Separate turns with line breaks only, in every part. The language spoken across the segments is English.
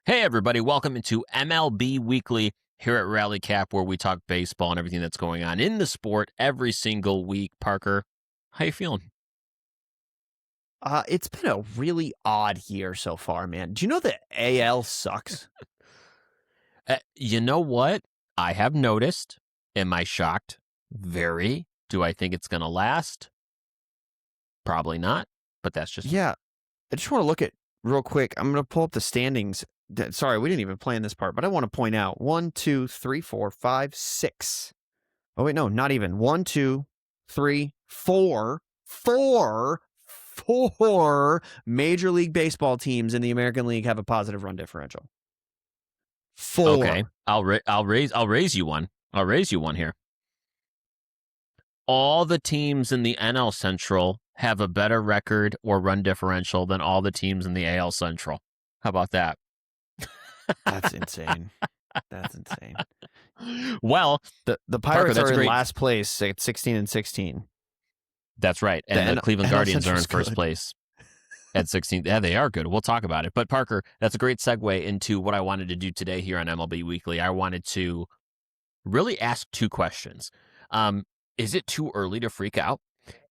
Hey, everybody. Welcome into MLB Weekly here at Rally Cap, where we talk baseball and everything that's going on in the sport every single week. Parker, how you feeling?
It's been a really odd year so far, man. Do you know that AL sucks?
You know what? I have noticed. Am I shocked? Very. Do I think it's going to last? Probably not, but that's just
Yeah. I just want to look at real quick. I'm going to pull up the standings. Sorry, we didn't even plan this part, but I want to point out 1, 2, 3, 4, 5, 6. Oh, wait, no, not even. 1, 2, 3, 4, 4 Major League Baseball teams in the American League have a positive run differential. 4.
okay. I'll raise you one. I'll raise you one here. All the teams in the NL Central have a better record or run differential than all the teams in the AL Central. How about that?
That's insane. That's insane.
Well,
The Pirates
Parker,
are in last place at 16-16.
That's right. And the Cleveland Guardians are in first
good.
place at 16. Yeah, they are good. We'll talk about it. But Parker, that's a great segue into what I wanted to do today here on MLB Weekly. I wanted to really ask two questions. Is it too early to freak out?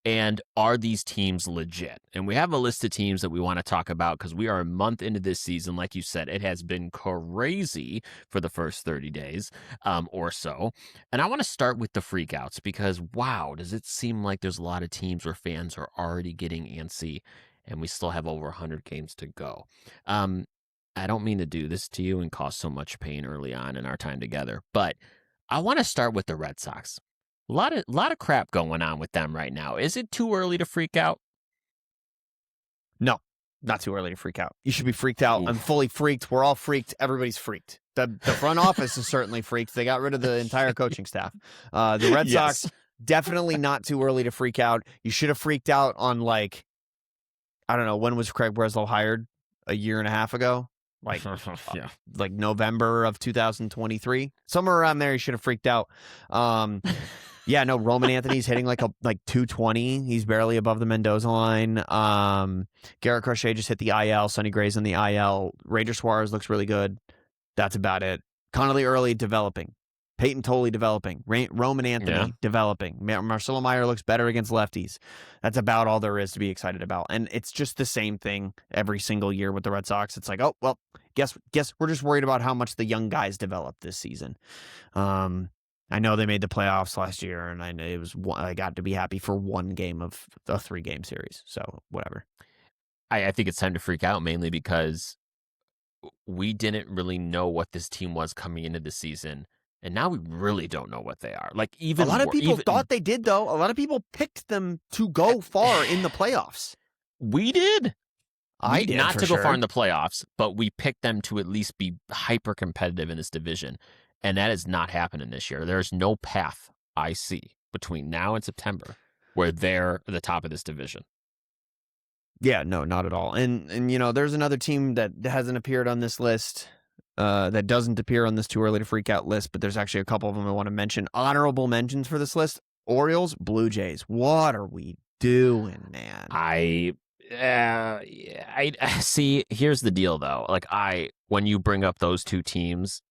And are these teams legit? And we have a list of teams that we want to talk about because we are a month into this season. Like you said, it has been crazy for the first 30 days or so. And I want to start with the freakouts because, wow, does it seem like there's a lot of teams where fans are already getting antsy and we still have over 100 games to go. I don't mean to do this to you and cause so much pain early on in our time together, but I want to start with the Red Sox. A lot of crap going on with them right now. Is it too early to freak out?
No, not too early to freak out. You should be freaked out.
Oof.
I'm fully freaked. We're all freaked. Everybody's freaked. The front office is certainly freaked. They got rid of the entire coaching staff. The Red
Yes.
Sox, definitely not too early to freak out. You should have freaked out on I don't know, when was Craig Breslow hired? A year and a half ago?
Yeah.
Like November of 2023. Somewhere around there, you should have freaked out. Yeah, no, Roman Anthony's hitting like 220. He's barely above the Mendoza line. Garrett Crochet just hit the IL. Sonny Gray's in the IL. Ranger Suarez looks really good. That's about it. Connolly Early developing. Peyton Tolley developing. Roman Anthony developing. Marcelo Meyer looks better against lefties. That's about all there is to be excited about. And it's just the same thing every single year with the Red Sox. It's like, oh, well, guess we're just worried about how much the young guys developed this season. I know they made the playoffs last year, and I got to be happy for one game of a 3-game series. So whatever.
I think it's time to freak out mainly because we didn't really know what this team was coming into the season. And now we really don't know what they are. Like
A lot of people thought they did, though. A lot of people picked them to go far in the playoffs.
We did.
I did
not
for
to
sure.
go far in the playoffs, but we picked them to at least be hyper competitive in this division. And that is not happening this year. There's no path I see between now and September where they're at the top of this division.
Yeah, no, not at all. And you know, there's another team that hasn't appeared on this list, that doesn't appear on this too early to freak out list, but there's actually a couple of them I want to mention. Honorable mentions for this list: Orioles, Blue Jays. What are we doing, man?
I see. Here's the deal, though. When you bring up those two teams,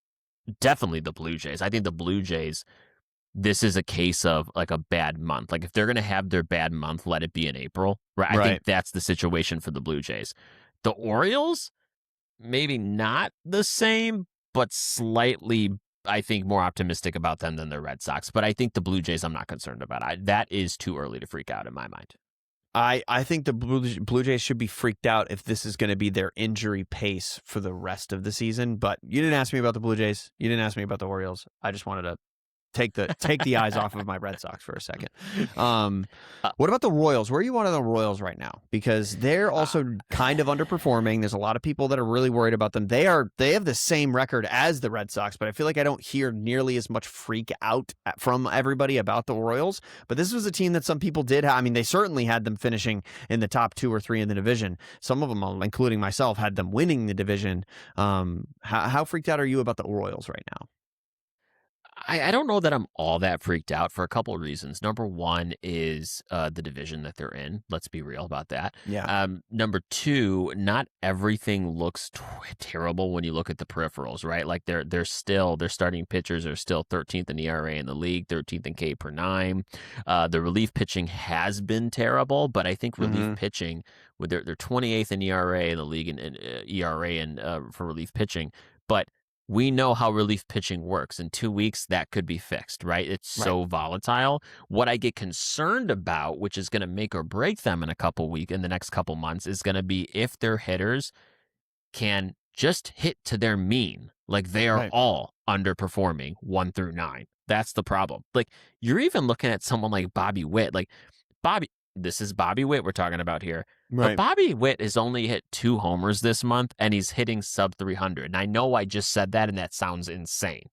definitely the Blue Jays. I think the Blue Jays, this is a case of like a bad month. Like if they're going to have their bad month, let it be in April. Right. I think that's the situation for the Blue Jays. The Orioles, maybe not the same, but slightly, I think, more optimistic about them than the Red Sox. But I think the Blue Jays, I'm not concerned about. That is too early to freak out in my mind.
I think the Blue Jays should be freaked out if this is going to be their injury pace for the rest of the season. But you didn't ask me about the Blue Jays. You didn't ask me about the Orioles. I just wanted to take the eyes off of my Red Sox for a second. What about the Royals? Where are you on the Royals right now? Because they're also kind of underperforming. There's a lot of people that are really worried about them. They have the same record as the Red Sox, but I feel like I don't hear nearly as much freak out from everybody about the Royals. But this was a team that some people did. I mean, they certainly had them finishing in the top 2 or 3 in the division. Some of them, including myself, had them winning the division. How freaked out are you about the Royals right now?
I don't know that I'm all that freaked out for a couple of reasons. Number one is the division that they're in. Let's be real about that.
Yeah.
Number two, not everything looks terrible when you look at the peripherals, right? Like their starting pitchers are still 13th in ERA in the league, 13th in K per nine. The relief pitching has been terrible, but I think relief pitching, with they're 28th in ERA in the league and ERA and for relief pitching, but we know how relief pitching works. In 2 weeks, that could be fixed, right? It's so volatile. What I get concerned about, which is going to make or break them in the next couple months, is going to be if their hitters can just hit to their mean. Like they are all underperforming 1 through 9. That's the problem. Like you're even looking at someone like Bobby Witt. Like this is Bobby Witt we're talking about here. But Bobby Witt has only hit 2 homers this month, and he's hitting sub 300. And I know I just said that, and that sounds insane.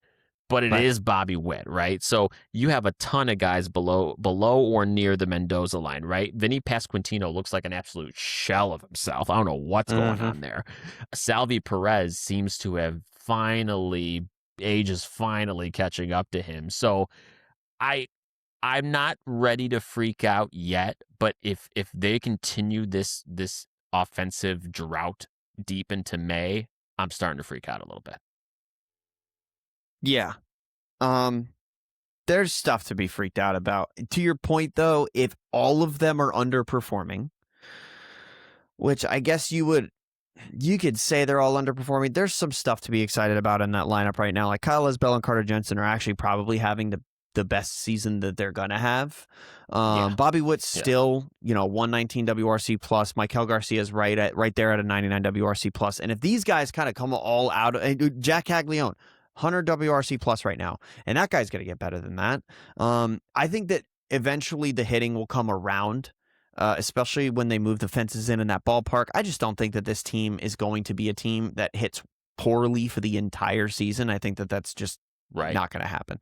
But it is Bobby Witt, right? So you have a ton of guys below or near the Mendoza line, right? Vinny Pasquantino looks like an absolute shell of himself. I don't know what's going on there. Salvi Perez seems to have age is finally catching up to him. So I'm not ready to freak out yet, but if they continue this offensive drought deep into May, I'm starting to freak out a little bit.
Yeah. There's stuff to be freaked out about. To your point, though, if all of them are underperforming, which I guess you could say they're all underperforming, there's some stuff to be excited about in that lineup right now. Like Kyle Isbell and Carter Jensen are actually probably having the best season that they're gonna have. Bobby Witt's still, 119 WRC plus. Maikel Garcia's right there at a 99 WRC plus. And if these guys kind of come all out, Jack Caglione, 100 WRC plus right now, and that guy's gonna get better than that. I think that eventually the hitting will come around. Especially when they move the fences in that ballpark. I just don't think that this team is going to be a team that hits poorly for the entire season. I think that that's just not going to happen.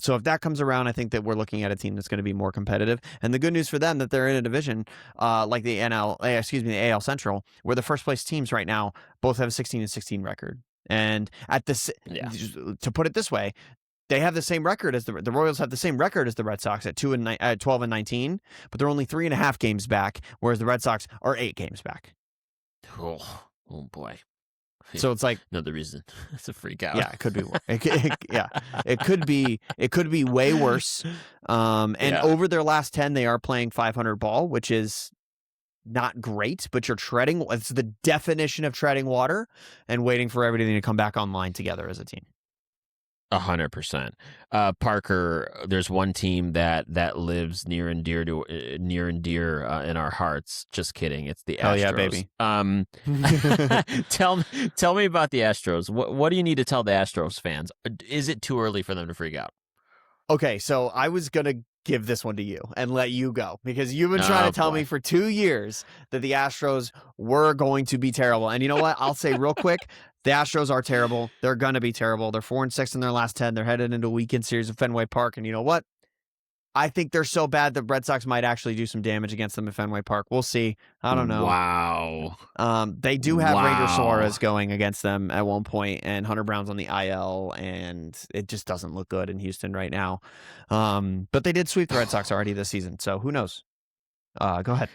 So if that comes around, I think that we're looking at a team that's going to be more competitive. And the good news for them that they're in a division like the the AL Central, where the first place teams right now both have a 16-16 record. And to put it this way, they have the same record as the Royals have the same record as the Red Sox at 12-19, but they're only 3.5 games back, whereas the Red Sox are 8 games back.
Oh boy!
So it's like
another reason it's a freak out.
Yeah, it could be. It could be way worse. Over their last 10, they are playing 500 ball, which is not great. But it's the definition of treading water and waiting for everything to come back online together as a team.
100%. Parker, there's one team that lives near and dear in our hearts. Just kidding. It's the Astros.
Oh yeah, baby.
Tell me about the Astros. What do you need to tell the Astros fans? Is it too early for them to freak out?
Okay, so I was gonna give this one to you and let you go because you've been trying to tell me for 2 years that the Astros were going to be terrible. And you know what? I'll say real quick, the Astros are terrible. They're going to be terrible. They're 4-6 in their last 10. They're headed into a weekend series of Fenway Park. And you know what? I think they're so bad that Red Sox might actually do some damage against them at Fenway Park. We'll see. I don't know.
Wow.
They do have Ranger Suarez going against them at one point, and Hunter Brown's on the IL, and it just doesn't look good in Houston right now. But they did sweep the Red Sox already this season, so who knows? Go ahead.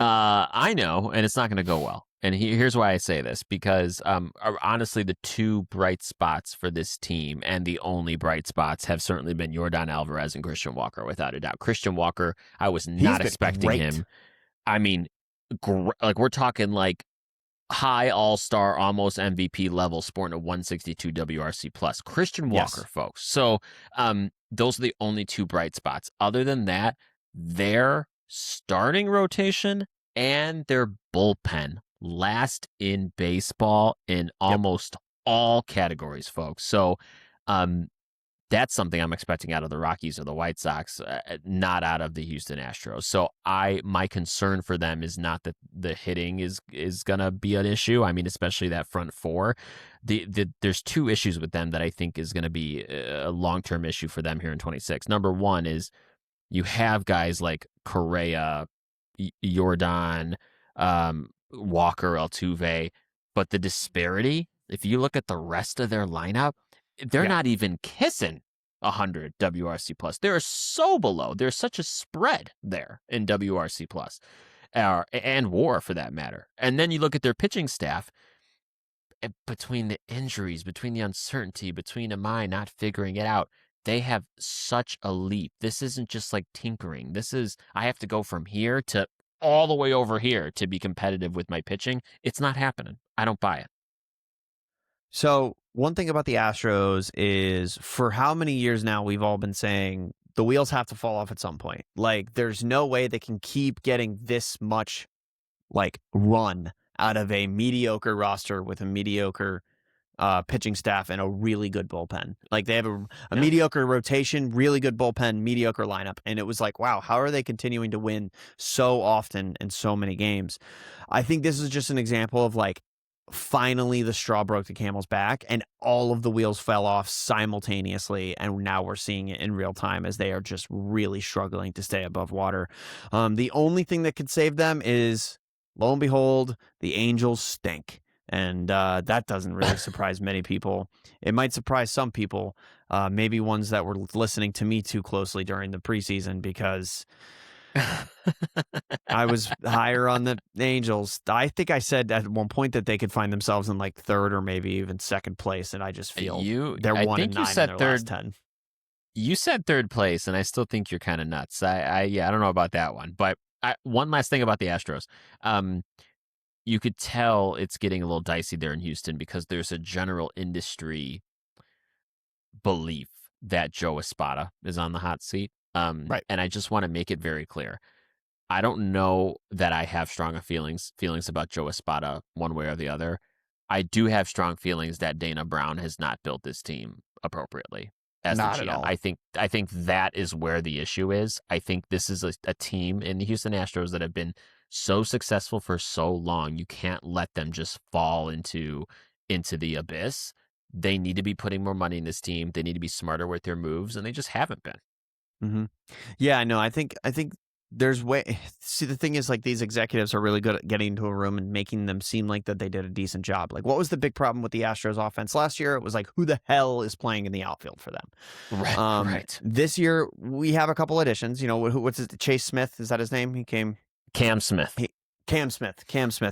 I know, and it's not going to go well. And here's why I say this, because honestly, the 2 bright spots for this team and the only bright spots have certainly been Yordan Alvarez and Christian Walker, without a doubt. Christian Walker, I was not expecting him. I mean, we're talking like high all-star, almost MVP level, sporting a 162 WRC plus. Christian Walker, folks. So those are the only 2 bright spots. Other than that, their starting rotation and their bullpen last in baseball in almost all categories, folks. So that's something I'm expecting out of the Rockies or the White Sox, not out of the Houston Astros. So my concern for them is not that the hitting is going to be an issue. I mean, especially that front 4. There's 2 issues with them that I think is going to be a long-term issue for them here in 26. Number one is you have guys like Correa, Yordan, Walker, Altuve, but the disparity, if you look at the rest of their lineup, they're not even kissing 100 WRC plus. They're so below. There's such a spread there in WRC plus, and WAR for that matter. And then you look at their pitching staff. Between the injuries, between the uncertainty, between Amai not figuring it out, they have such a leap. This isn't just like tinkering. This is, I have to go from here to all the way over here to be competitive with my pitching. It's not happening. I don't buy it.
So one thing about the Astros is, for how many years now we've all been saying the wheels have to fall off at some point. Like, there's no way they can keep getting this much like run out of a mediocre roster with a mediocre pitching staff and a really good bullpen. Like, they have a mediocre rotation, really good bullpen, mediocre lineup. And it was like, wow, how are they continuing to win so often in so many games? I think this is just an example of like, finally the straw broke the camel's back and all of the wheels fell off simultaneously, and now we're seeing it in real time as they are just really struggling to stay above water. The only thing that could save them is, lo and behold, the Angels stink. And that doesn't really surprise many people. It might surprise some people, maybe ones that were listening to me too closely during the preseason, because I was higher on the Angels. I think I said at one point that they could find themselves in like third or maybe even second place, and I just feel they're 1-9 in their last 10.
You said third place, and I still think you're kind of nuts. I don't know about that one. But one last thing about the Astros. You could tell it's getting a little dicey there in Houston because there's a general industry belief that Joe Espada is on the hot seat.
Right.
And I just want to make it very clear. I don't know that I have strong feelings about Joe Espada one way or the other. I do have strong feelings that Dana Brown has not built this team appropriately as
Not
the
at
GM.
all.
I think that is where the issue is. I think this is a team in the Houston Astros that have been so successful for so long. You can't let them just fall into the abyss. They need to be putting more money in this team. They need to be smarter with their moves, and they just haven't been.
Mm-hmm. Yeah, I know. I think there's way. See, the thing is, like, these executives are really good at getting into a room and making them seem like that they did a decent job. Like, what was the big problem with the Astros offense last year? It was like, who the hell is playing in the outfield for them?
Right. Right.
This year we have a couple additions. You know, what's his, Chase Smith? Is that his name? He came.
Cam Smith.
Cam Smith.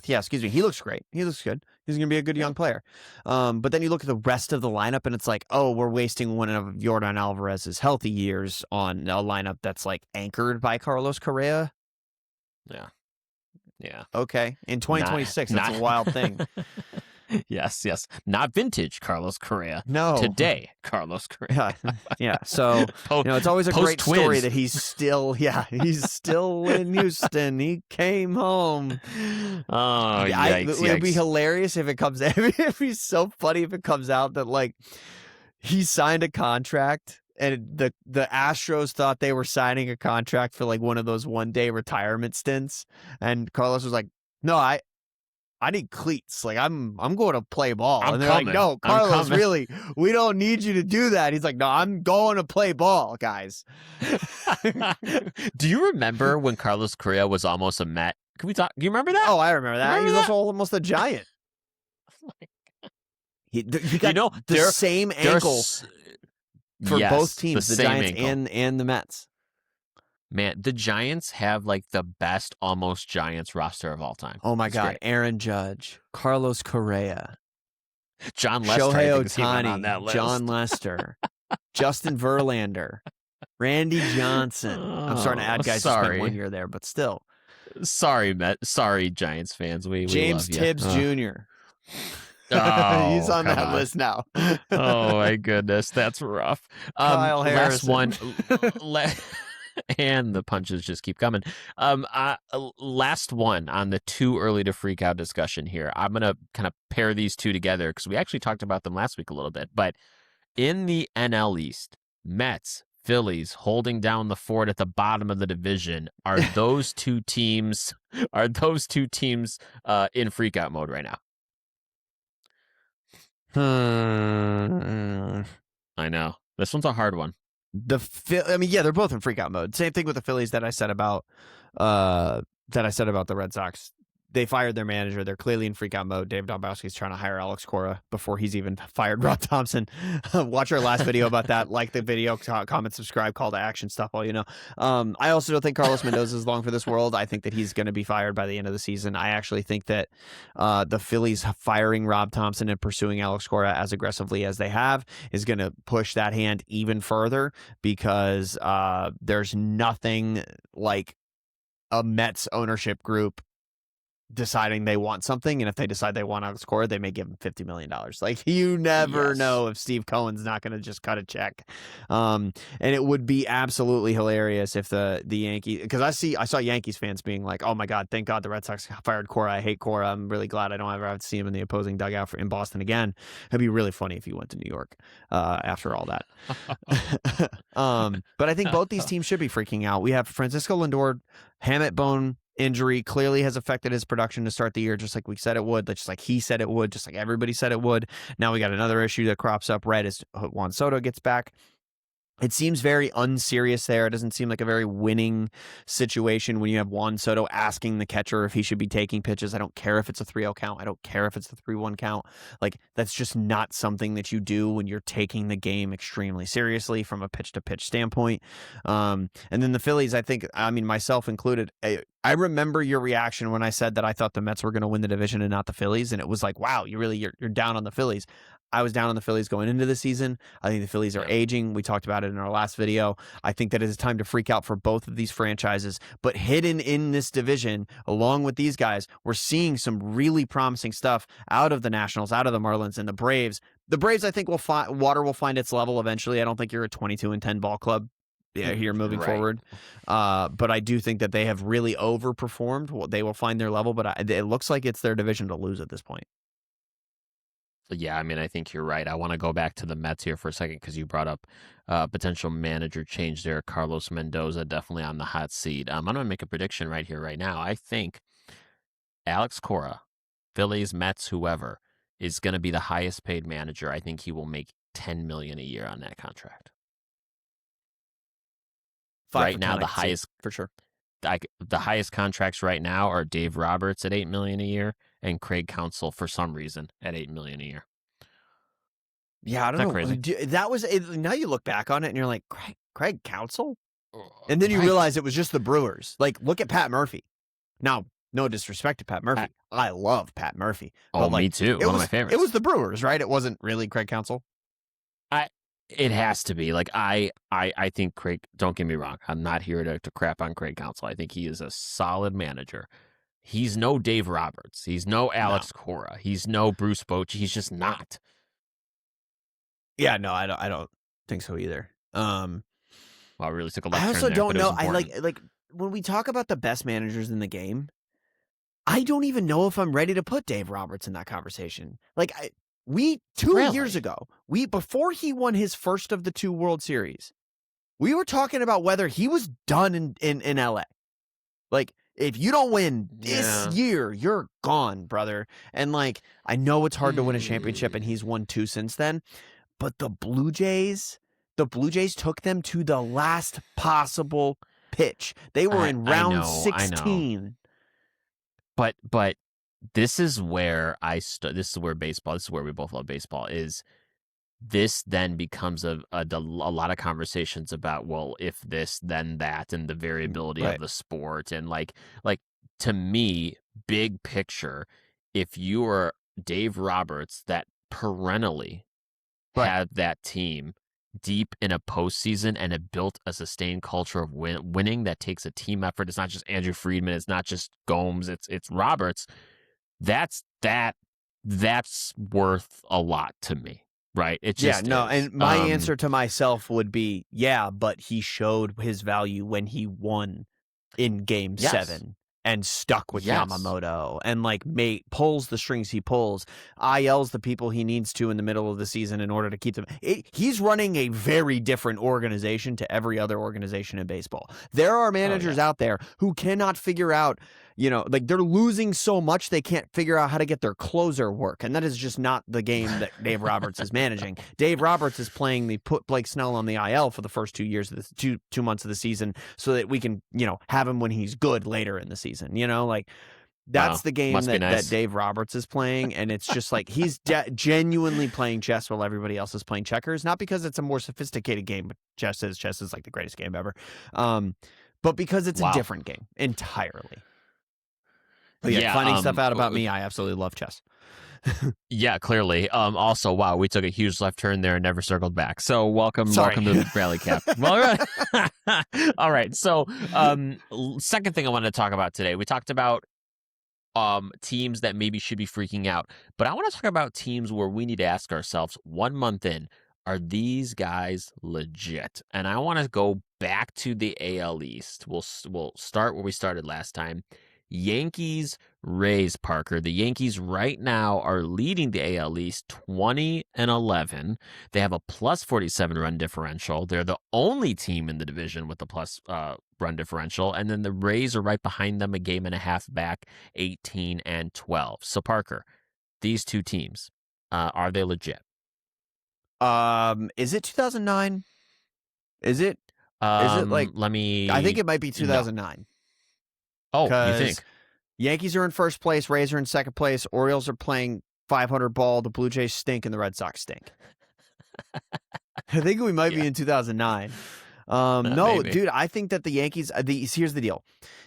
Yeah, excuse me. He looks great. He looks good. He's going to be a good young player. But then you look at the rest of the lineup, and it's like, oh, we're wasting one of Yordan Alvarez's healthy years on a lineup that's like anchored by Carlos Correa.
Yeah. Yeah.
Okay. In 2026, that's a wild thing.
Yes. Not vintage Carlos Correa.
No.
Today, Carlos Correa.
Yeah. So, it's always a great story that he's still in Houston. He came home.
Oh, yikes.
It would be hilarious if it comes out. It'd be so funny if it comes out that, like, he signed a contract and the Astros thought they were signing a contract for like one of those one-day retirement stints. And Carlos was like, no, I need cleats. Like, I'm going to play ball. And they're like, no, Carlos, really, we don't need you to do that. He's like, no, I'm going to play ball, guys.
Do you remember when Carlos Correa was almost a Met? Can we talk? Do you remember that?
Oh, I remember that. He was also almost a Giant. He got the same ankle for both teams, the Giants and the Mets.
Man, the Giants have like the best almost Giants roster of all time.
Oh my God. Great. Aaron Judge, Carlos Correa,
John Lester,
Shohei Ohtani, John Lester, Justin Verlander, Randy Johnson. I'm starting to add guys who spent 1 year there, but still.
Sorry, Giants fans. We
James
love
Tibbs Jr.
Oh,
he's on that list now.
Oh my goodness, that's rough.
Kyle Harrison.
Last one. And the punches just keep coming. Last one on the too early to freak out discussion here. I'm going to kind of pair these two together because we actually talked about them last week a little bit. But in the NL East, Mets, Phillies holding down the fort at the bottom of the division. Are those two teams in freak out mode right now? I know. This one's a hard one.
They're both in freak out mode. Same thing with the Phillies that I said about the Red Sox they fired their manager. They're clearly in freak out mode. Dave Dombrowski's trying to hire Alex Cora before he's even fired Rob Thompson. Watch our last video about that. Like the video, comment, subscribe, call to action stuff. All you know. I also don't think Carlos Mendoza is long for this world. I think that he's going to be fired by the end of the season. I actually think that the Phillies firing Rob Thompson and pursuing Alex Cora as aggressively as they have is going to push that hand even further, because there's nothing like a Mets ownership group deciding they want something, and if they decide they want Alex Cora, they may give him $50 million. Like, you never know if Steve Cohen's not going to just cut a check. And it would be absolutely hilarious if the Yankees, because I saw Yankees fans being like, oh my God, thank God the Red Sox fired Cora. I hate Cora. I'm really glad I don't ever have to see him in the opposing dugout in Boston again. It'd be really funny if he went to New York after all that. But I think both these teams should be freaking out. We have Francisco Lindor, hamate bone injury, clearly has affected his production to start the year, just like we said it would, just like he said it would, just like everybody said it would. Now we got another issue that crops up right as Juan Soto gets back. It seems very unserious there. It doesn't seem like a very winning situation when you have Juan Soto asking the catcher if he should be taking pitches. I don't care if it's a 3-0 count. I don't care if it's a 3-1 count. Like, that's just not something that you do when you're taking the game extremely seriously from a pitch-to-pitch standpoint. And then the Phillies, I mean, myself included, I remember your reaction when I said that I thought the Mets were going to win the division and not the Phillies. And it was like, wow, you're down on the Phillies. I was down on the Phillies going into the season. I think the Phillies are aging. We talked about it in our last video. I think that it is time to freak out for both of these franchises. But hidden in this division, along with these guys, we're seeing some really promising stuff out of the Nationals, out of the Marlins, and the Braves. The Braves, I think, water will find its level eventually. I don't think you're a 22-10 ball club here moving forward. But I do think that they have really overperformed. They will find their level, but it looks like it's their division to lose at this point.
Yeah, I mean, I think you're right. I want to go back to the Mets here for a second because you brought up potential manager change there. Carlos Mendoza definitely on the hot seat. I'm going to make a prediction right here, right now. I think Alex Cora, Phillies, Mets, whoever, is going to be the highest paid manager. I think he will make $10 million a year on that contract. Right now, the highest
for sure.
The highest contracts right now are Dave Roberts at $8 million a year and Craig Counsell for some reason at $8 million a year.
Yeah, I don't know.
Crazy?
That was now you look back on it and you're like, Craig Counsell, and then you realize it was just the Brewers. Like, look at Pat Murphy. Now, no disrespect to Pat Murphy, I love Pat Murphy.
Oh, me too. One of my favorites.
It was the Brewers, right? It wasn't really Craig Counsell.
It has to be. Like, I think Craig, don't get me wrong, I'm not here to crap on Craig Counsell. I think he is a solid manager. He's no Dave Roberts. He's no Alex Cora. He's no Bruce Bochy. He's just not.
Yeah, no, I don't think so either.
Well, I really took a left
I also
turn
don't
there,
know. I like when we talk about the best managers in the game, I don't even know if I'm ready to put Dave Roberts in that conversation. Like, years ago, before he won his first of the 2 World Series, we were talking about whether he was done in LA. Like, if you don't win this year, you're gone, brother. And like, I know it's hard to win a championship, and he's won 2 since then. But the Blue Jays took them to the last possible pitch. They were in round 16.
But this is where this is where baseball, this is where we both love baseball, is this then becomes a lot of conversations about, well, if this, then that, and the variability of the sport. And like to me, big picture, if you are Dave Roberts that perennially had that team deep in a postseason and have built a sustained culture of winning that takes a team effort. It's not just Andrew Friedman. It's not just Gomes. It's Roberts. That's worth a lot to me, right? It just is.
And my answer to myself would be, but he showed his value when he won in Game 7 and stuck with Yamamoto and like pulls the strings he pulls, ILs the people he needs to in the middle of the season in order to keep them. He's running a very different organization to every other organization in baseball. There are managers out there who cannot figure out, like, they're losing so much they can't figure out how to get their closer work. And that is just not the game that Dave Roberts is managing. Dave Roberts is playing put Blake Snell on the IL for the first 2 years of the 2 months of the season so that we can, have him when he's good later in the season. Like, That's
Wow.
the game
Must be
that
nice.
Dave Roberts is playing, and it's just like he's genuinely playing chess while everybody else is playing checkers. Not because it's a more sophisticated game, but chess is like the greatest game ever. But because it's a
Wow.
different game entirely. But yeah,
Yeah.
finding stuff out about me, I absolutely love chess.
Yeah, clearly. Also, wow, we took a huge left turn there and never circled back. So welcome
Sorry.
to the Rally Cap. Well, all right. So second thing I wanted to talk about today, we talked about teams that maybe should be freaking out, but I want to talk about teams where we need to ask ourselves 1 month in, are these guys legit? And I want to go back to the AL East. We'll start where we started last time. Yankees Rays, Parker. The Yankees right now are leading the AL East 20-11. They have a plus 47 run differential. They're the only team in the division with a plus run differential. And then the Rays are right behind them, a game and a half back, 18-12. So Parker, these two teams, are they legit?
Is it 2009? Is it like?
Let me.
I think it might be
No.
2009.
Oh, you think?
Yankees are in first place, Rays are in second place, Orioles are playing 500 ball, the Blue Jays stink, and the Red Sox stink. I think we might be in 2009. No,
Maybe.
dude, I think that the Yankees, here's the deal.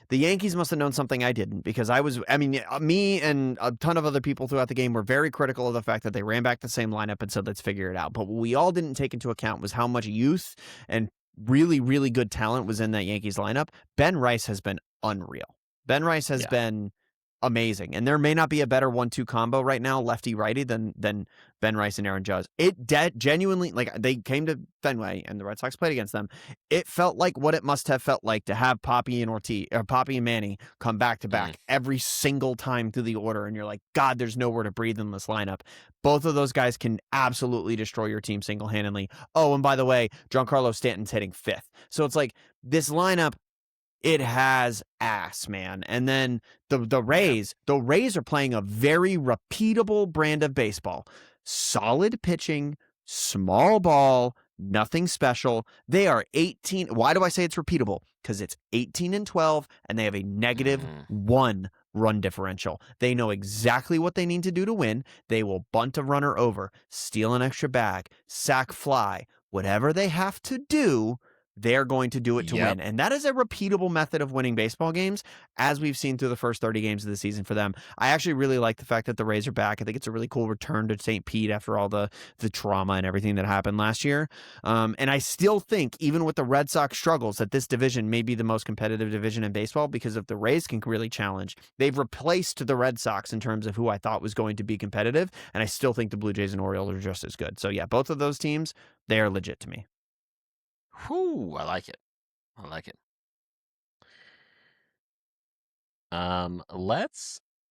The Yankees must have known something I didn't, because me and a ton of other people throughout the game were very critical of the fact that they ran back the same lineup and said, let's figure it out. But what we all didn't take into account was how much youth and really, really good talent was in that Yankees lineup. Ben Rice has been unreal. Ben Rice has been amazing. And there may not be a better 1-2 combo right now, lefty-righty, than Ben Rice and Aaron Judge. It genuinely, like, they came to Fenway and the Red Sox played against them. It felt like what it must have felt like to have Poppy and Manny come back to back every single time through the order. And you're like, God, there's nowhere to breathe in this lineup. Both of those guys can absolutely destroy your team single-handedly. Oh, and by the way, Giancarlo Stanton's hitting 5th. So it's like this lineup, it has ass, man. And then the Rays are playing a very repeatable brand of baseball. Solid pitching, small ball, nothing special. They are 18. Why do I say it's repeatable? Because it's 18-12, and they have a -1 run differential. They know exactly what they need to do to win. They will bunt a runner over, steal an extra bag, sack fly, whatever they have to do. They're going to do it to win. And that is a repeatable method of winning baseball games, as we've seen through the first 30 games of the season for them. I actually really like the fact that the Rays are back. I think it's a really cool return to St. Pete after all the trauma and everything that happened last year. And I still think, even with the Red Sox struggles, that this division may be the most competitive division in baseball, because if the Rays can really challenge, they've replaced the Red Sox in terms of who I thought was going to be competitive. And I still think the Blue Jays and Orioles are just as good. So yeah, both of those teams, they are legit to me.
Whew, I like it.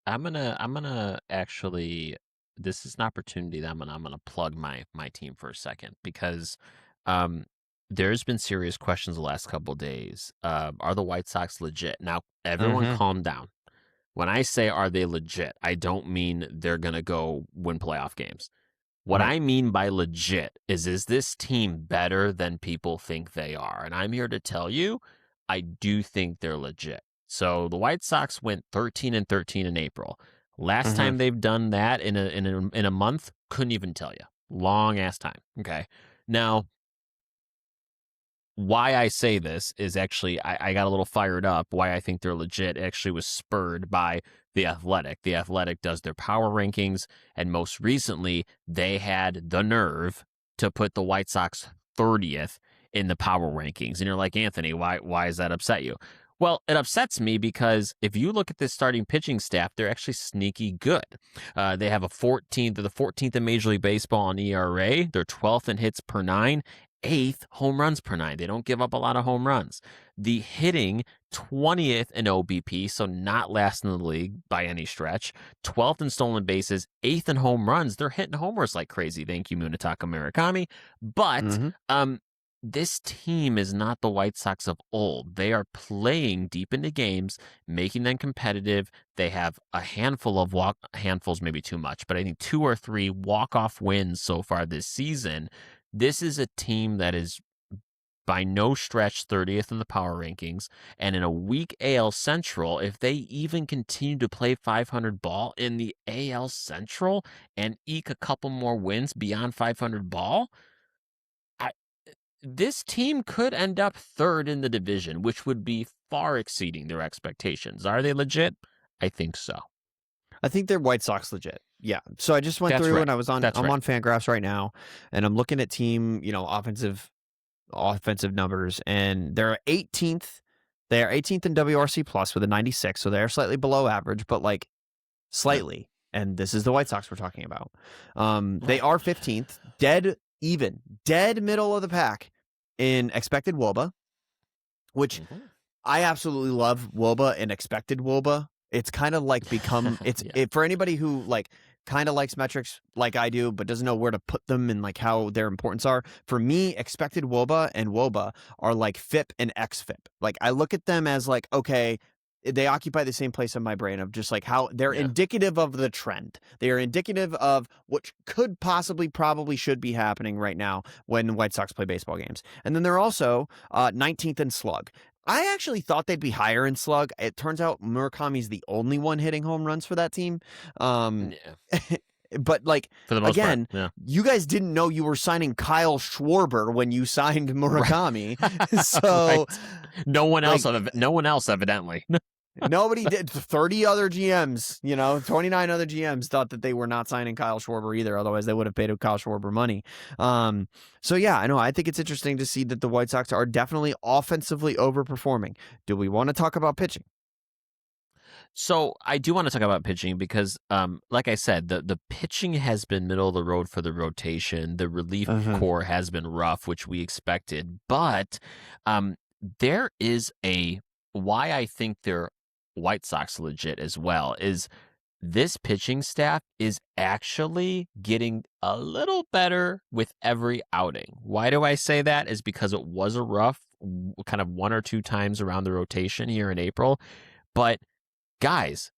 I'm gonna actually, this is an opportunity that I'm gonna plug my team for a second, because there's been serious questions the last couple of days. Are the White Sox legit? Now, everyone calm down. When I say are they legit, I don't mean they're gonna go win playoff games. What I mean by legit is this team better than people think they are? And I'm here to tell you, I do think they're legit. So the White Sox went 13-13 in April. Last time they've done that in a month, couldn't even tell you. Long ass time. Okay. Now, why I say this is actually, I got a little fired up. Why I think they're legit actually was spurred by The Athletic. The Athletic does their power rankings, and most recently, they had the nerve to put the White Sox 30th in the power rankings. And you're like, Anthony, why does that upset you? Well, it upsets me because if you look at this starting pitching staff, they're actually sneaky good. They have they're the 14th in Major League Baseball on ERA. They're 12th in hits per 9. 8th home runs per 9. They don't give up a lot of home runs. The hitting, 20th in OBP, so not last in the league by any stretch. 12th in stolen bases, 8th in home runs. They're hitting homers like crazy. Thank you, Munetaka Murakami. But this team is not the White Sox of old. They are playing deep into games, making them competitive. They have a handful of handfuls, maybe too much, but I think 2 or 3 walk-off wins so far this season. This is a team that is by no stretch 30th in the power rankings, and in a weak AL Central, if they even continue to play 500 ball in the AL Central and eke a couple more wins beyond 500 ball, this team could end up third in the division, which would be far exceeding their expectations. Are they legit? I think so.
I think they're White Sox legit. Yeah. So I just went
That's
through
right.
and I'm on Fangraphs right now, and I'm looking at team, offensive numbers, and they're 18th. They are 18th in WRC plus with a 96, so they're slightly below average, but like slightly. Yeah. And this is the White Sox we're talking about. They are 15th, dead middle of the pack in expected WOBA, which I absolutely love WOBA and expected WOBA. It's kind of like become for anybody who like kind of likes metrics like I do, but doesn't know where to put them and like how their importance are. For me, expected WOBA and WOBA are like FIP and XFIP. Like I look at them as like, okay, they occupy the same place in my brain of just like how they're indicative of the trend. They are indicative of what could possibly, probably should be happening right now when the White Sox play baseball games. And then they're also 19th in slug. I actually thought they'd be higher in slug. It turns out Murakami's the only one hitting home runs for that team. But like,
for the most
again,
part,
you guys didn't know you were signing Kyle Schwarber when you signed Murakami. Right. So
no one else evidently.
Nobody did. 30 other GMs, 29 other GMs thought that they were not signing Kyle Schwarber either. Otherwise, they would have paid Kyle Schwarber money. So, yeah, I know. I think it's interesting to see that the White Sox are definitely offensively overperforming. Do we want to talk about pitching?
So I do want to talk about pitching because, like I said, the pitching has been middle of the road for the rotation. The relief core has been rough, which we expected. But there is why I think they're White Sox legit as well is this pitching staff is actually getting a little better with every outing. Why do I say that? Is because it was a rough kind of one or two times around the rotation here in April. But guys,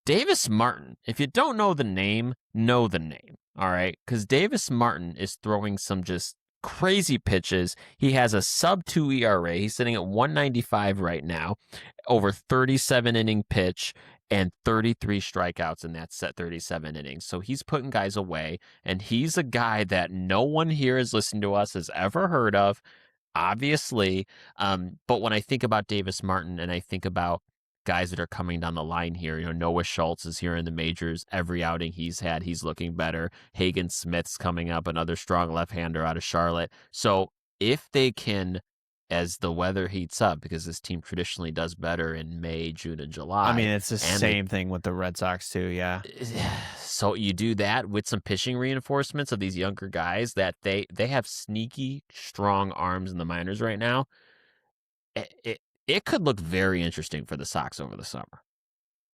Davis Martin, if you don't know the name, know the name. All right. Because Davis Martin is throwing some just crazy pitches. He has a sub-2 ERA. He's sitting at 195 right now, over 37 inning pitch and 33 strikeouts in that set 37 innings. So he's putting guys away, and he's a guy that no one here has listened to us has ever heard of, obviously. But when I think about Davis Martin and I think about guys that are coming down the line here, Noah Schultz is here in the majors. Every outing he's had, he's looking better. Hagen Smith's coming up, another strong left-hander out of Charlotte. So if they can, as the weather heats up, because this team traditionally does better in May, June, and July.
I mean, it's the same thing with the Red Sox too, yeah.
So you do that with some pitching reinforcements of these younger guys that they have sneaky, strong arms in the minors right now. It could look very interesting for the Sox over the summer.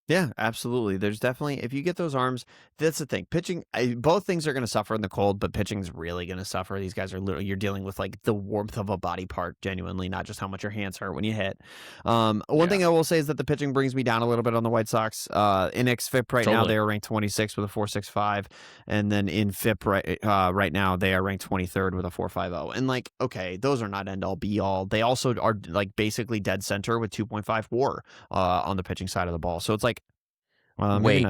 Yeah, absolutely. There's definitely, if you get those arms, that's the thing. Pitching, both things are going to suffer in the cold, but pitching's really going to suffer. These guys are literally, you're dealing with like the warmth of a body part, genuinely, not just how much your hands hurt when you hit. One thing I will say is that the pitching brings me down a little bit on the White Sox. In XFIP right now, they are ranked 26 with a 4.65, and then in FIP right now, they are ranked 23rd with a 4.50. And like, okay, those are not end all be all. They also are like basically dead center with 2.5 WAR on the pitching side of the ball. So it's like,
wait.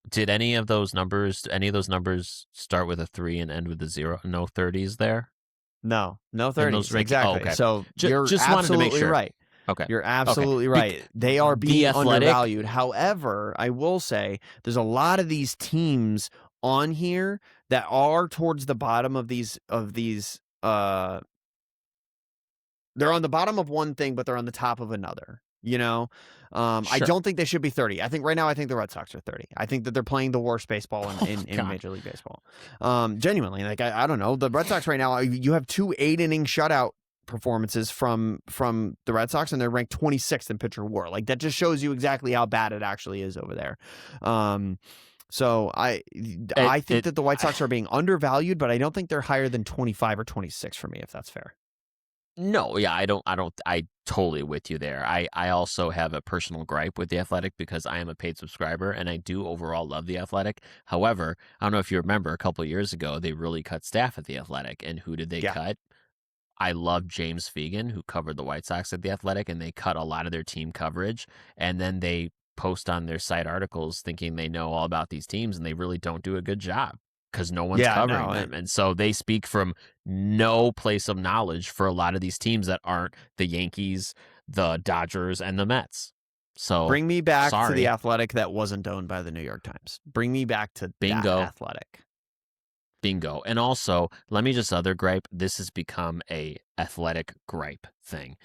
Did any of those numbers start with a 3 and end with a 0? No 30s there?
No 30s. Exactly.
Oh, okay.
So
you're
just
absolutely
right.
Okay.
You're absolutely right. They are being undervalued. However, I will say there's a lot of these teams on here that are towards the bottom of these they're on the bottom of one thing, but they're on the top of another. Sure. I don't think they should be 30. I think the Red Sox are 30. I think that they're playing the worst baseball in Major League Baseball. Genuinely, like I don't know. The Red Sox right now, you have 2 8-inning shutout performances from the Red Sox, and they're ranked 26th in pitcher WAR. Like that just shows you exactly how bad it actually is over there. So I think that the White Sox are being undervalued, but I don't think they're higher than 25 or 26 for me, if that's fair.
No, yeah, I totally with you there. I also have a personal gripe with The Athletic because I am a paid subscriber and I do overall love The Athletic. However, I don't know if you remember a couple of years ago, they really cut staff at The Athletic, and who did they cut? I love James Fegan, who covered the White Sox at The Athletic, and they cut a lot of their team coverage, and then they post on their site articles thinking they know all about these teams, and they really don't do a good job because no one's covering them. And so they speak from no place of knowledge for a lot of these teams that aren't the Yankees, the Dodgers, and the Mets. So
bring me back to The Athletic that wasn't owned by the New York Times. Bring me back to that Athletic.
Bingo. And also, let me just other gripe. This has become a Athletic gripe thing.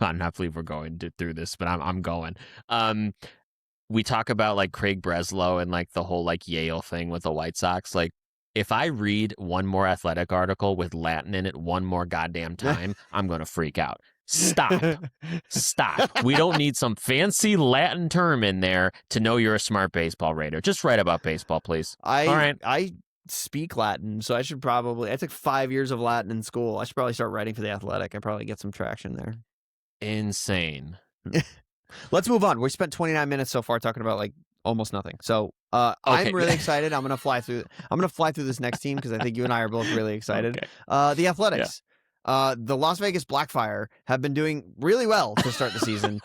I not believe we're going through this, but I'm going. We talk about like Craig Breslow and like the whole like Yale thing with the White Sox. Like, if I read one more Athletic article with Latin in it one more goddamn time, I'm going to freak out. Stop. We don't need some fancy Latin term in there to know you're a smart baseball writer. Just write about baseball, please. All right.
I speak Latin, so I took 5 years of Latin in school. I should probably start writing for The Athletic. I probably get some traction there.
Insane.
Let's move on. We spent 29 minutes so far talking about like almost nothing. So okay. I'm really excited. I'm gonna fly through this next team because I think you and I are both really excited. Okay. The Athletics. Yeah. The Las Vegas Blackfire have been doing really well to start the season.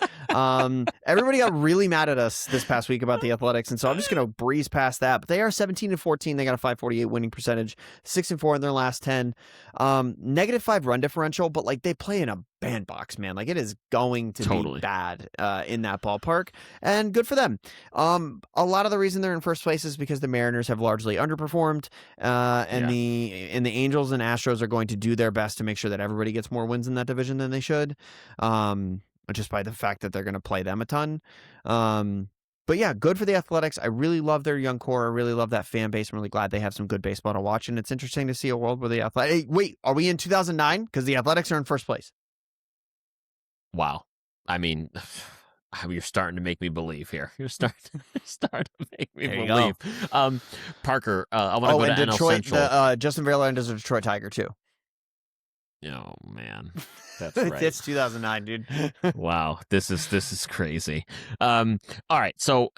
Everybody got really mad at us this past week about the Athletics, and so I'm just going to breeze past that. But they are 17-14. They got a .548 winning percentage, 6-4 in their last 10. -5 run differential, but like they play in a bandbox, man. Like it is going to be bad in that ballpark, and good for them. A lot of the reason they're in first place is because the Mariners have largely underperformed, and the Angels and Astros are going to do their best to make sure that everybody gets more wins in that division than they should, just by the fact that they're going to play them a ton. But yeah, good for the Athletics. I really love their young core. I really love that fan base. I'm really glad they have some good baseball to watch, and it's interesting to see a world where the Athletics... Hey, wait, are we in 2009? Because the Athletics are in first place.
Wow. I mean, you're starting to make me believe here. You're starting to make me believe. Parker, I want to go to
Detroit,
NL Central.
Justin Verlander is a Detroit Tiger, too.
Oh, man. That's right.
It's 2009, dude.
Wow. This is crazy. All right. So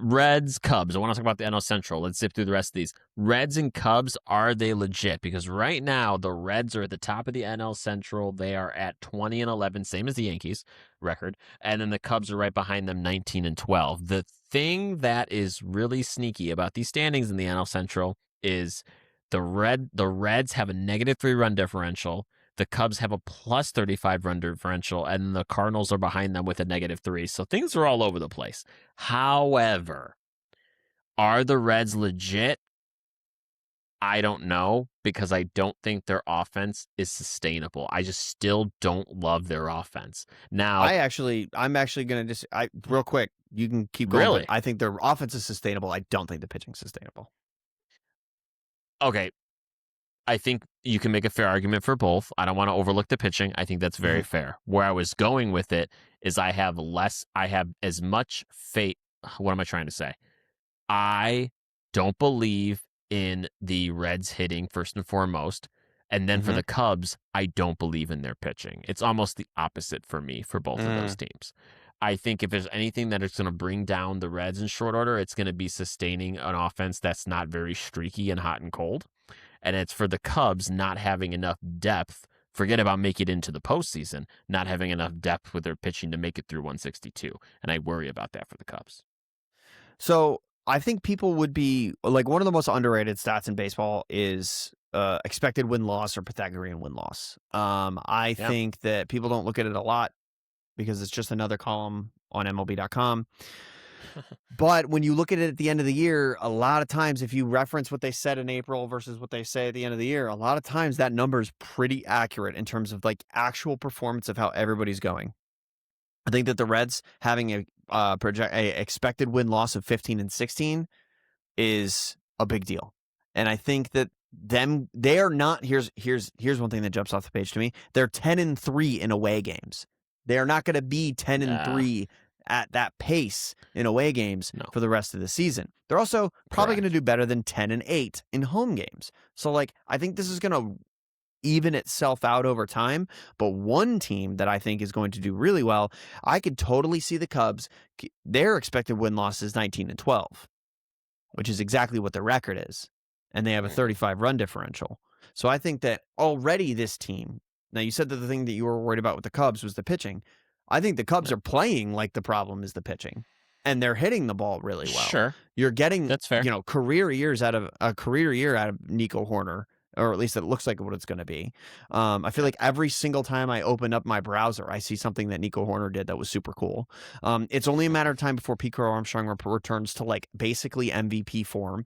Reds, Cubs. I want to talk about the NL Central. Let's zip through the rest of these. Reds and Cubs, are they legit? Because right now, the Reds are at the top of the NL Central. They are at 20-11, same as the Yankees record. And then the Cubs are right behind them, 19-12. The thing that is really sneaky about these standings in the NL Central is the Reds have a -3 run differential. The Cubs have a +35 run differential, and the Cardinals are behind them with a -3. So things are all over the place. However, are the Reds legit? I don't know, because I don't think their offense is sustainable. I just still don't love their offense. Now,
I'm actually going to real quick, you can keep going.
Really?
I think their offense is sustainable. I don't think the pitching's sustainable.
Okay. I think you can make a fair argument for both. I don't want to overlook the pitching. I think that's very fair. Where I was going with it is I have as much faith. What am I trying to say? I don't believe in the Reds hitting first and foremost. And then for the Cubs, I don't believe in their pitching. It's almost the opposite for me for both of those teams. I think if there's anything that is going to bring down the Reds in short order, it's going to be sustaining an offense that's not very streaky and hot and cold. And it's for the Cubs not having enough depth. Forget about making it into the postseason, not having enough depth with their pitching to make it through 162. And I worry about that for the Cubs.
So I think people would be like, one of the most underrated stats in baseball is expected win-loss or Pythagorean win-loss. I think that people don't look at it a lot because it's just another column on MLB.com. But when you look at it at the end of the year, a lot of times, if you reference what they said in April versus what they say at the end of the year, a lot of times that number is pretty accurate in terms of like actual performance of how everybody's going. I think that the Reds having a expected win-loss of 15-16 is a big deal. And I think that they are not, here's one thing that jumps off the page to me. They're 10-3 in away games. They are not going to be 10-3 at that pace in away games for the rest of the season. They're also probably going to do better than 10-8 in home games. So like, I think this is going to even itself out over time. But one team that I think is going to do really well, I could totally see the Cubs. Their expected win-loss is 19-12, which is exactly what their record is. And they have a 35 run differential. So I think that already this team. Now you said that the thing that you were worried about with the Cubs was the pitching. I think the Cubs are playing like the problem is the pitching, and they're hitting the ball really well.
Sure,
You're getting
that's fair.
career year out of Nico Horner, or at least it looks like what it's going to be. I feel like every single time I open up my browser, I see something that Nico Horner did that was super cool. It's only a matter of time before Pete Crow Armstrong returns to like basically MVP form.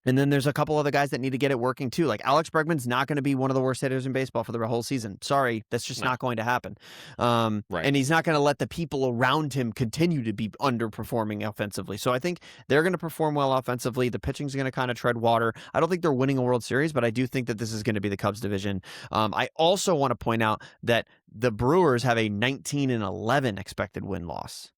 And then there's a couple other guys that need to get it working too. Like Alex Bregman's not going to be one of the worst hitters in baseball for the whole season. Sorry, that's just not going to happen.
Right.
And he's not going to let the people around him continue to be underperforming offensively. So I think they're going to perform well offensively. The pitching's going to kind of tread water. I don't think they're winning a World Series, but I do think that this is going to be the Cubs division. I also want to point out that the Brewers have a 19-11 expected win-loss.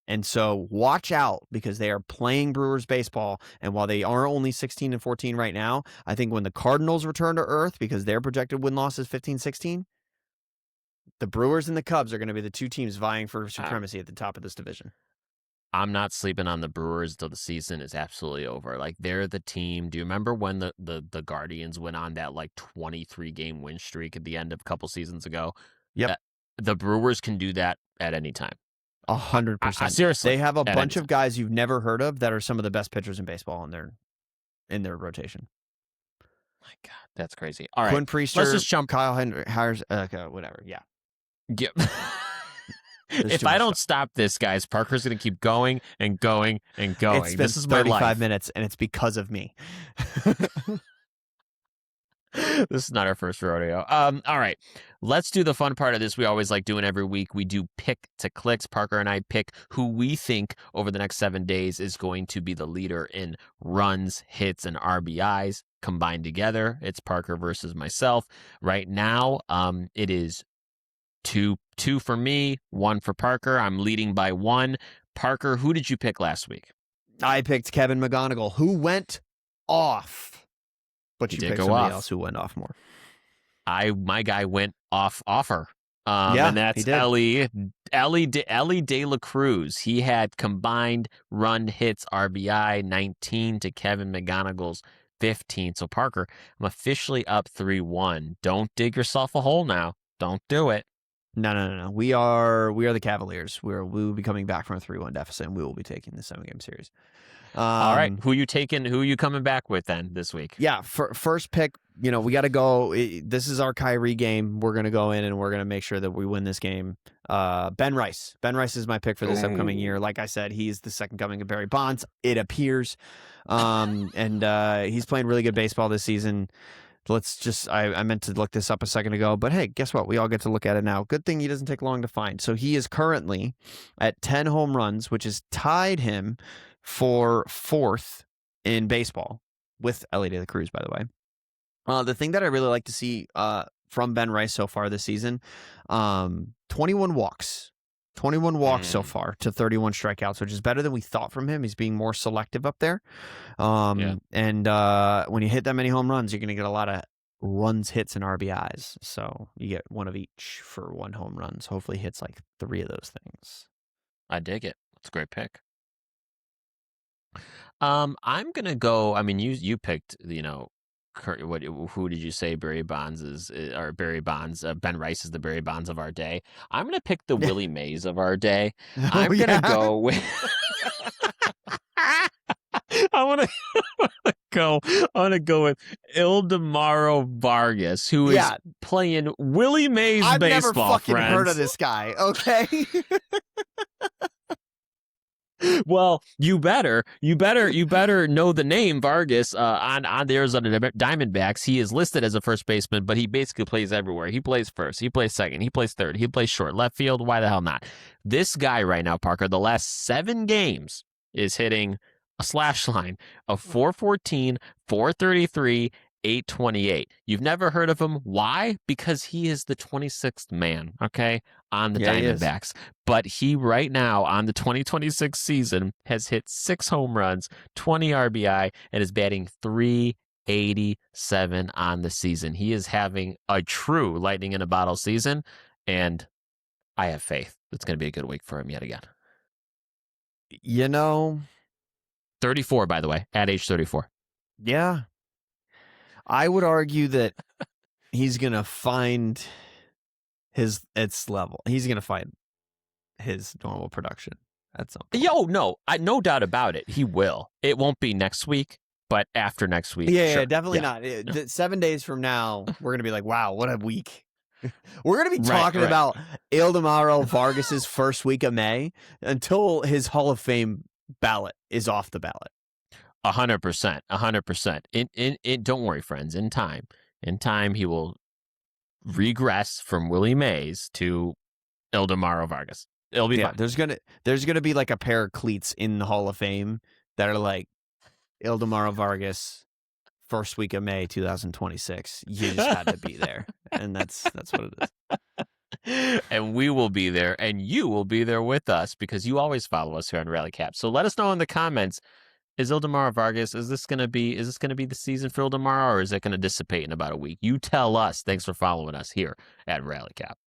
And so watch out because they are playing Brewers baseball. And while they are only 16-14 right now, I think when the Cardinals return to earth, because their projected win-loss is 15-16, the Brewers and the Cubs are going to be the two teams vying for supremacy at the top of this division.
I'm not sleeping on the Brewers until the season is absolutely over. Like, they're the team. Do you remember when the Guardians went on that like 23-game win streak at the end of a couple seasons ago?
Yep.
The Brewers can do that at any time.
100%.
Seriously,
they have a bunch of guys you've never heard of that are some of the best pitchers in baseball in their rotation.
My God, that's crazy. All right,
Quinn Priester,
let's just jump.
Kyle Henry, Hires, whatever. Yeah.
Yep. If I don't stop this, guys, Parker's going to keep going and going and going. This is my life.
35 minutes, and it's because of me.
This is not our first rodeo. All right, let's do the fun part of this. We always like doing every week. We do pick to clicks. Parker and I pick who we think over the next 7 days is going to be the leader in runs, hits, and RBIs combined together. It's Parker versus myself. Right now, it is 2 for me, 1 for Parker. I'm leading by 1. Parker, who did you pick last week?
I picked Kevin McGonigal, who went off. But you picked somebody else who went off more.
My guy went offer.
Yeah,
and that's Ellie De La Cruz. He had combined run, hits, RBI 19 to Kevin McGonigal's 15. So Parker, I'm officially up 3-1. Don't dig yourself a hole now. Don't do it.
No. We are the Cavaliers. We will be coming back from a 3-1 deficit, and we will be taking the 7-game series.
All right, who you taking? Who are you coming back with then this week?
Yeah, first pick. We got to go. This is our Kyrie game. We're gonna go in and we're gonna make sure that we win this game. Ben Rice. Ben Rice is my pick for this upcoming year. Like I said, he's the second coming of Barry Bonds. It appears, and he's playing really good baseball this season. I meant to look this up a second ago, but hey, guess what? We all get to look at it now. Good thing he doesn't take long to find. So he is currently at 10 home runs, which has tied him for 4th in baseball with Ellie De La Cruz, by the way. The thing that I really like to see from Ben Rice so far this season, 21 walks. 21 walks so far to 31 strikeouts, which is better than we thought from him. He's being more selective up there. And when you hit that many home runs, you're going to get a lot of runs, hits, and RBIs. So you get one of each for 1 home run. So hopefully he hits like 3 of those things.
I dig it. It's a great pick. I'm gonna go. I mean, you picked. Who did you say Barry Bonds is? Or Barry Bonds? Ben Rice is the Barry Bonds of our day. I'm gonna pick the Willie Mays of our day. I'm gonna go with. I want to go with Ildemaro Vargas, who is playing Willie Mays
I've
baseball.
I've never fucking
friends.
heard of this guy. Okay.
Well, you better know the name Vargas on the Arizona Diamondbacks. He is listed as a first baseman, but he basically plays everywhere. He plays first, he plays second, he plays third, he plays short, left field. Why the hell not? This guy right now, Parker, the last 7 games is hitting a slash line of 414, 433, 828. You've never heard of him. Why? Because he is the 26th man, okay, on the Diamondbacks. But he right now on the 2026 season has hit 6 home runs, 20 RBI, and is batting .387 on the season. He is having a true lightning in a bottle season, and I have faith it's going to be a good week for him yet again.
34,
by the way, at age 34.
Yeah. I would argue that he's gonna find its level. He's gonna find his normal production at some point.
No, no doubt about it. He will. It won't be next week, but after next week.
Yeah,
sure.
definitely not. 7 days from now, we're gonna be like, wow, what a week. We're gonna be talking about Ildemaro Vargas's first week of May until his Hall of Fame ballot is off the ballot.
100%. 100%. Don't worry, friends. In time, he will regress from Willie Mays to Ildemaro Vargas. It'll be fine.
There's gonna be like a pair of cleats in the Hall of Fame that are like Ildemaro Vargas, first week of May 2026. You just had to be there, and that's what it is.
And we will be there, and you will be there with us because you always follow us here on Rally Cap. So let us know in the comments: is Ildemaro Vargas? Is this gonna be the season for Ildemaro, or is it gonna dissipate in about a week? You tell us. Thanks for following us here at Rally Cap.